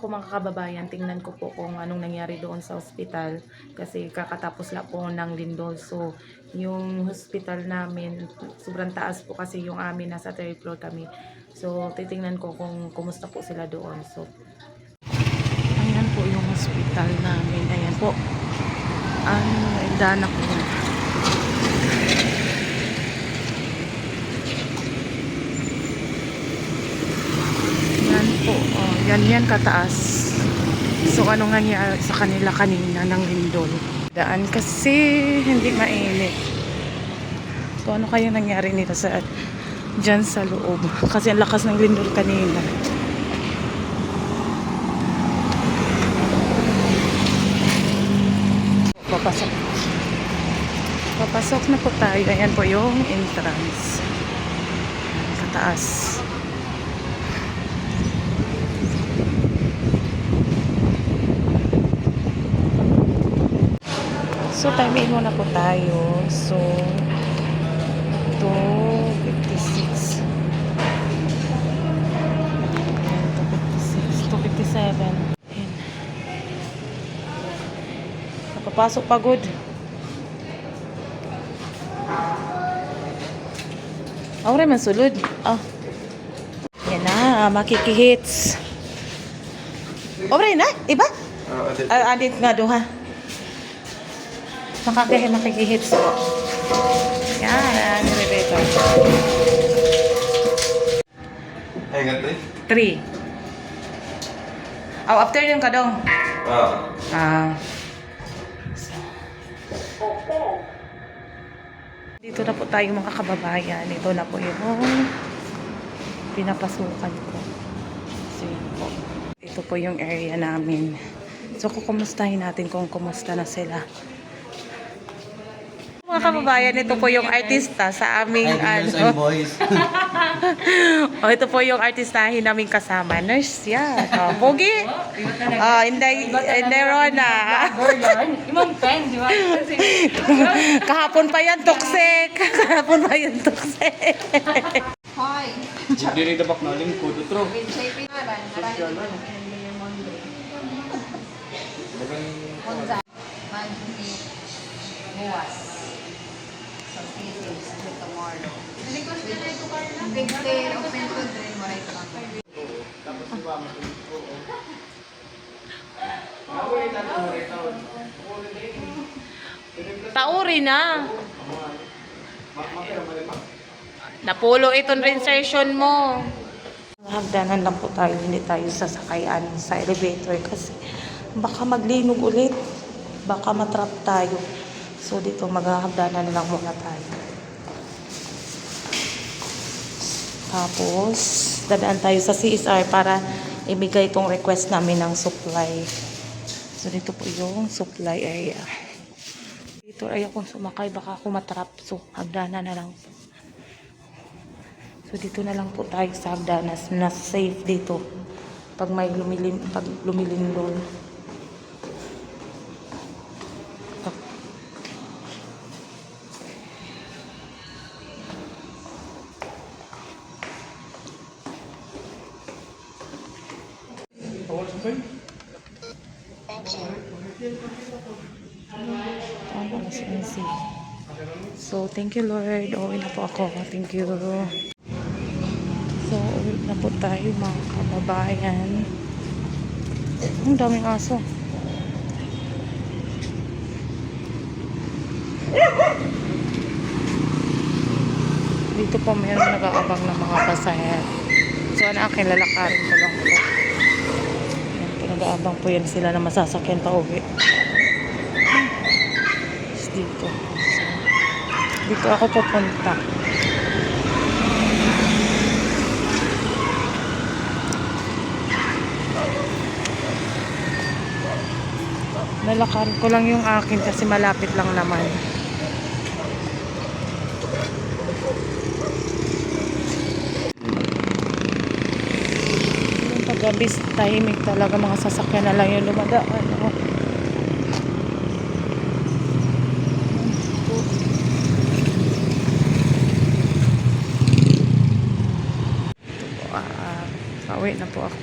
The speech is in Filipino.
po mga kababayan, tingnan ko po kung anong nangyari doon sa ospital kasi kakatapos lang po ng lindol. So yung hospital namin sobrang taas po kasi yung amin, nasa third floor kami. So titingnan ko kung kumusta po sila doon. So ayan po yung hospital namin. Ayan po. Danak po. Yan po. Oh, yan kataas. So anong nangyari sa kanila kanina ng lindol? Daan kasi hindi mainit. So ano kaya nangyari nila sa dyan sa loob? Kasi ang lakas ng lindol kanina. Papasok na po tayo. Ayan po yung entrance. Kataas. So timing muna po tayo. So 2:56. 2:56, 2:57. Napapasok pagod. Aure man sulod. Yan na, makikihits. Aure na, iba? Adit nga duha. Makikihits po. Yan, nire-reto. Ay, ganito 3. Afternoon ka dong. Dito na po tayo mga kababayan. Ito na po yung pinapasukan ko. So yun po. Ito po yung area namin. So kukumustahin natin kung kumusta na sila. Mga kababayan, ito po yung artista sa aming ito po yung artistahin naming kasama. Nurse yan. Pogi. Hindi Rona. Imong pen, di ba? Kahapon pa yan, toxic. Kahapon pa yan, toxic. Hoy. Diri dabak na lingkod utro. Shaping naran. Monza. Manji. Buwas. So, feelings to tomorrow. Request na ito ka na. Big day, open to drain, maray ka. Tauri na. Napulo itong reinsertion mo. Hagdanan lang po tayo, hindi tayo sasakayan sa elevator kasi baka maglinog ulit. Baka matrap tayo. So dito maghahagdanan lang muna tayo. Tapos dadaan tayo sa CSR para ibigay itong request namin ng supply. So dito po yung supply area. Dito ay akong sumakay, baka ako matrap. So hagdanan na lang po. So dito na lang po tayo sa hagdanan na safe dito pag may lumilindol. So, thank you Lord. Uwi na po ako. Thank you. So, uwi na po tayo mga kababayan. Ang daming aso. Dito po mayroon nag-aabang ng mga pasahero. So, ano akin, lalakarin ko lang po. Yan po, nag-aabang po yan sila na masasakyan pa uwi. Dito. Dito ako pupunta. Nalakarin ko lang yung akin kasi malapit lang naman. Yung paggabi tahimik talaga, mga sasakyan na lang yung lumadaan. Pauwi na po ako.